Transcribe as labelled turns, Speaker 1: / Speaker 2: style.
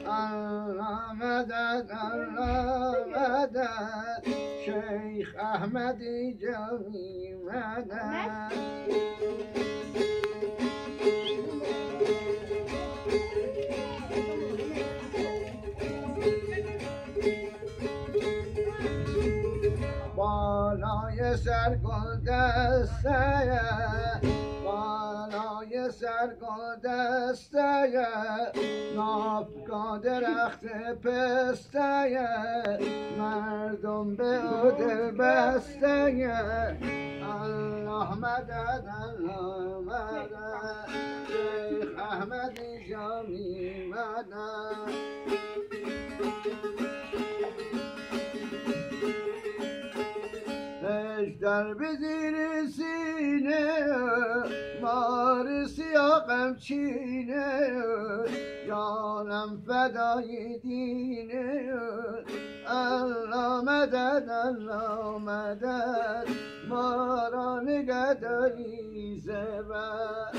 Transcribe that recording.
Speaker 1: الله مدد الله مدد شیخ احمدی جانی مدد بالای سر گل دسته بالای سر گل دسته ناپگاه درخت پسته مردم به او دل بسته الله مدد الله مدد شیخ احمدی جانی مدد در به زیر سینه مار سیاه غمچینه جانم فدای دینه الله مدد الله مدد ما را نگه داری زبر